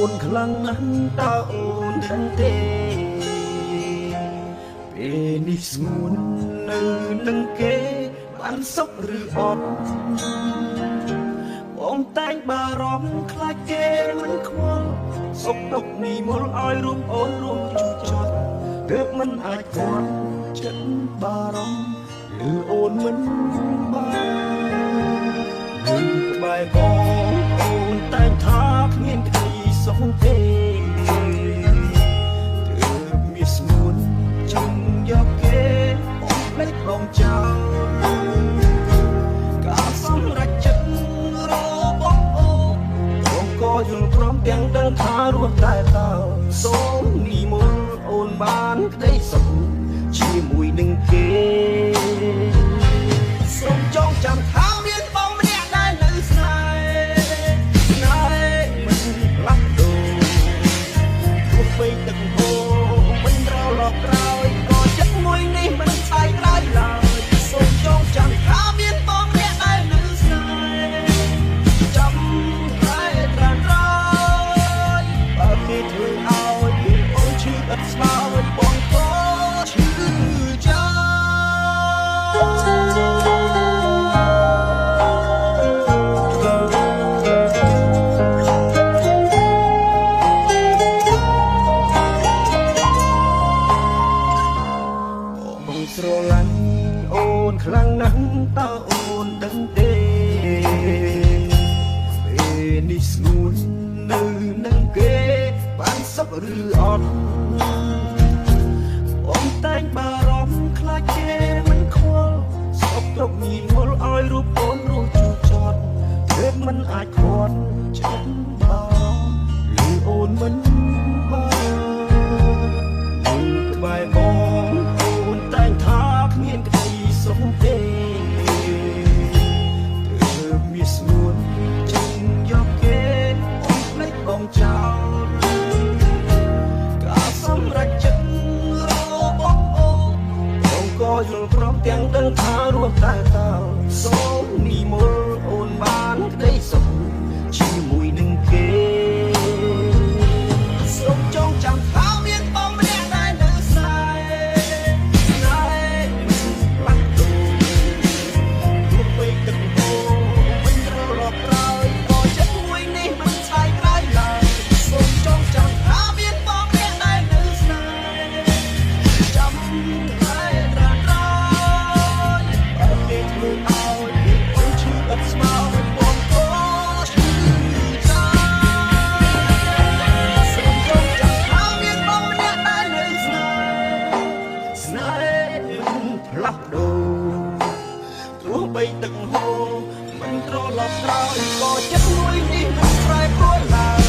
นខ្លាំងណាស់តើអូនដឹងទេពេលនេះស្ងួននៅនឹងគេបានសុខឬអត់បងតែងបារម្ភខ្លាចគេមិនខ្វល់សុខទុក្ខនេះមុលឲ្យរួមអូនរួមជួចចត់ទើបមិនអាចគាត់ចិត្តបារម្ភឬអូនមិនបាននឹងក្បែរបងអូនតែងថាគ្មានក្តីសុខទេទើបមានស្ងួនចង់យកគេអូនភ្លេចបងចោលការសម្រេចចិត្តរបស់អូនបងក៏យល់ព្រមទាំងដឹងថារស់តែតើសូមនិមន្តអូនបានក្តីសុខជាមួយនឹងគេសូមចងចាំថាមានបងម្នាក់ដែលនៅស្នេហ៍មិនផ្លាស់ប្ដូរទោះបីទឹកហូរមិនរលត់ក្រោយក៏ចិត្តមួយនេះមិនស្ដាយឡើយសូមចងចាំថាមានបងម្នាក់ដែលនៅស្នេហ៍ចាំតែត្រានរយបើគេធ្វើឲ្យអូនឈឺឥតស្បើយបងក៏ឈឺចាំស្រឡាញ់អូនខ្លាំងណាស់តើអូនដឹងទេពេលនេះស្ងួននៅនឹងគេបានសុខឬអត់អូនតែងបារម្ភខ្លាចគេមិនខ្វល់សុខទុក្ខនេះមុលឲ្យរូបអូនរស់ជួចចត់ទើបមិនអាចគាត់ចិត្តបារម្ភឬអូនមិនបាននឹងក្បែរបងតែងថាគ្មានក្តីសុខទេទើបមានស្ងួនចង់យកគេអូនភ្លេចបងចោលការសម្រេចចិត្តរបស់អូនបងក៏យល់ព្រមទាំងដឹងថារស់តែតើសូមនិមន្តអូនបានក្តីសុខជាមួយនឹងគេសូមចងចាំថាមានបងម្នាក់ដែលនៅស្នេផ្លាស់ប្ដូរទោះបីទឹកហូរមិនត្រឡប់ក្រោយក៏ចិត្តមួយនេះមិនប្រែប្រួលឡើយ